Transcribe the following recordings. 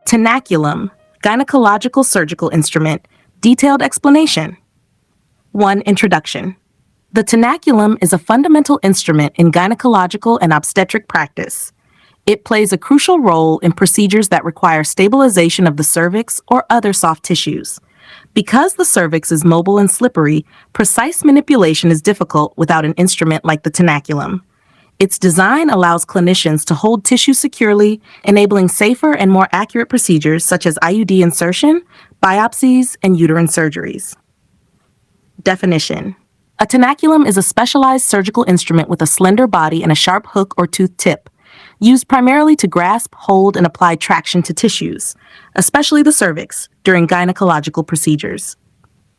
Tenaculum, gynecological surgical instrument, detailed explanation. 1. Introduction. The tenaculum is a fundamental instrument in gynecological and obstetric practice. It plays a crucial role in procedures that require stabilization of the cervix or other soft tissues. Because the cervix is mobile and slippery, precise manipulation is difficult without an instrument like the tenaculum. Its design allows clinicians to hold tissue securely, enabling safer and more accurate procedures such as IUD insertion, biopsies, and uterine surgeries. Definition. A tenaculum is a specialized surgical instrument with a slender body and a sharp hook or tooth tip, used primarily to grasp, hold, and apply traction to tissues, especially the cervix, during gynecological procedures.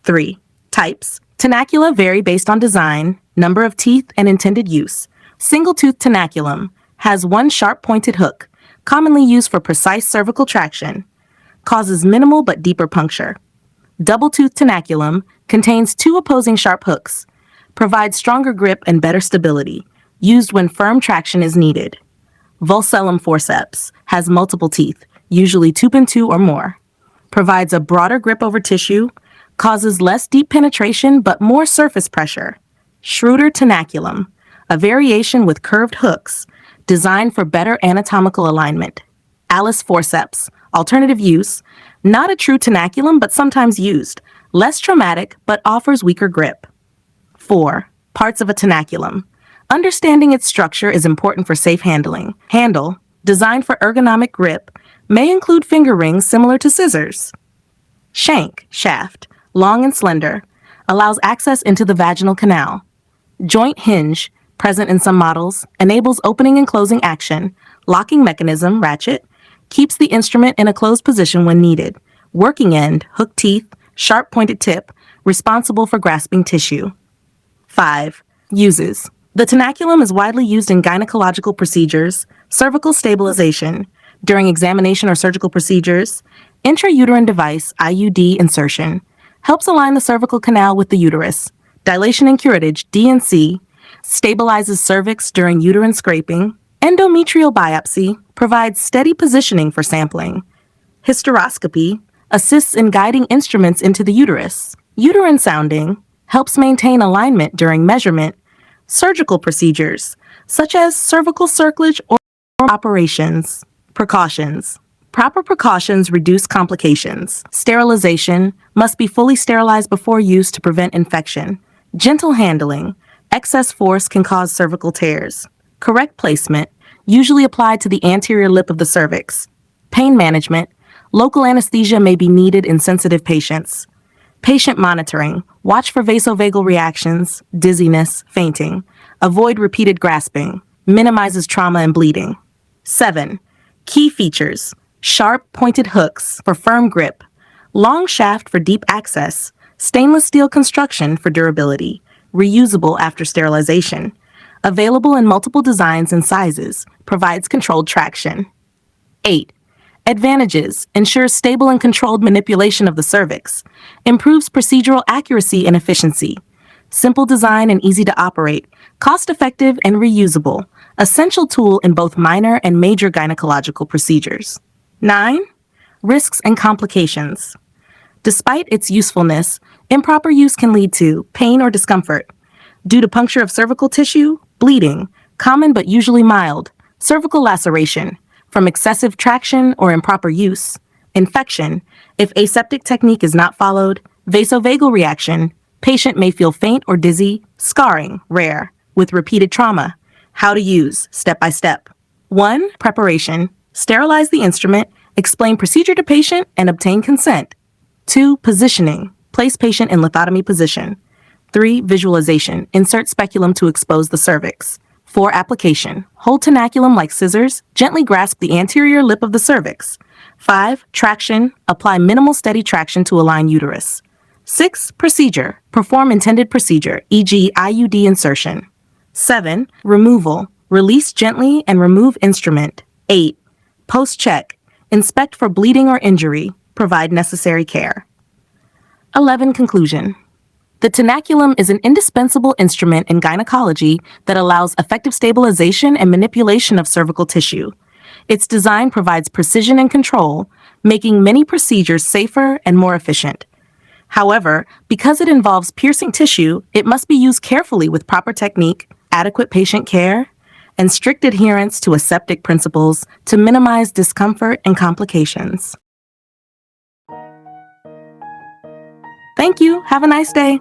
3. Types. Tenacula vary based on design, number of teeth, and intended use. Single-tooth tenaculum has one sharp-pointed hook, commonly used for precise cervical traction, causes minimal but deeper puncture. Double-tooth tenaculum contains two opposing sharp hooks, provides stronger grip and better stability, used when firm traction is needed. Vulsellum forceps has multiple teeth, usually 2.2 or more, provides a broader grip over tissue, causes less deep penetration but more surface pressure. Schroeder tenaculum, a variation with curved hooks, designed for better anatomical alignment. Alice forceps, alternative use, not a true tenaculum but sometimes used, less traumatic but offers weaker grip. 4. Parts of a tenaculum. Understanding its structure is important for safe handling. Handle, designed for ergonomic grip, may include finger rings similar to scissors. Shank, shaft, long and slender, allows access into the vaginal canal. Joint hinge, present in some models, enables opening and closing action. Locking mechanism, ratchet, keeps the instrument in a closed position when needed. Working end, hook teeth, sharp pointed tip, responsible for grasping tissue. 5. Uses. The tenaculum is widely used in gynecological procedures, cervical stabilization, during examination or surgical procedures, intrauterine device, IUD insertion, helps align the cervical canal with the uterus, dilation and curettage, D&C, stabilizes cervix during uterine scraping, endometrial biopsy, provides steady positioning for sampling, hysteroscopy, assists in guiding instruments into the uterus, uterine sounding, helps maintain alignment during measurement, surgical procedures, such as cervical circlage or operations. Precautions. Proper precautions reduce complications. Sterilization must be fully sterilized before use to prevent infection. Gentle handling. Excess force can cause cervical tears. Correct placement, usually applied to the anterior lip of the cervix. Pain management. Local anesthesia may be needed in sensitive patients. Patient monitoring. Watch for vasovagal reactions, dizziness, fainting. Avoid repeated grasping. Minimizes trauma and bleeding. 7. Key features. Sharp, pointed hooks for firm grip. Long shaft for deep access. Stainless steel construction for durability. Reusable after sterilization. Available in multiple designs and sizes. Provides controlled traction. 8. Advantages. Ensures stable and controlled manipulation of the cervix. Improves procedural accuracy and efficiency. Simple design and easy to operate. Cost-effective and reusable. Essential tool in both minor and major gynecological procedures. 9. Risks and complications. Despite its usefulness, improper use can lead to pain or discomfort. Due to puncture of cervical tissue, bleeding, common but usually mild, cervical laceration, from excessive traction or improper use, infection, if aseptic technique is not followed, vasovagal reaction, patient may feel faint or dizzy, scarring, rare, with repeated trauma. How to use, step by step. 1. Preparation. Sterilize the instrument, explain procedure to patient, and obtain consent. 2. Positioning. Place patient in lithotomy position. 3. Visualization. Insert speculum to expose the cervix. 4. Application. Hold tenaculum like scissors, gently grasp the anterior lip of the cervix. 5. Traction. Apply minimal steady traction to align uterus. 6. Procedure. Perform intended procedure, e.g. IUD insertion. 7. Removal. Release gently and remove instrument. 8. Post-check. Inspect for bleeding or injury. Provide necessary care. 11. Conclusion. The tenaculum is an indispensable instrument in gynecology that allows effective stabilization and manipulation of cervical tissue. Its design provides precision and control, making many procedures safer and more efficient. However, because it involves piercing tissue, it must be used carefully with proper technique, adequate patient care, and strict adherence to aseptic principles to minimize discomfort and complications. Thank you. Have a nice day.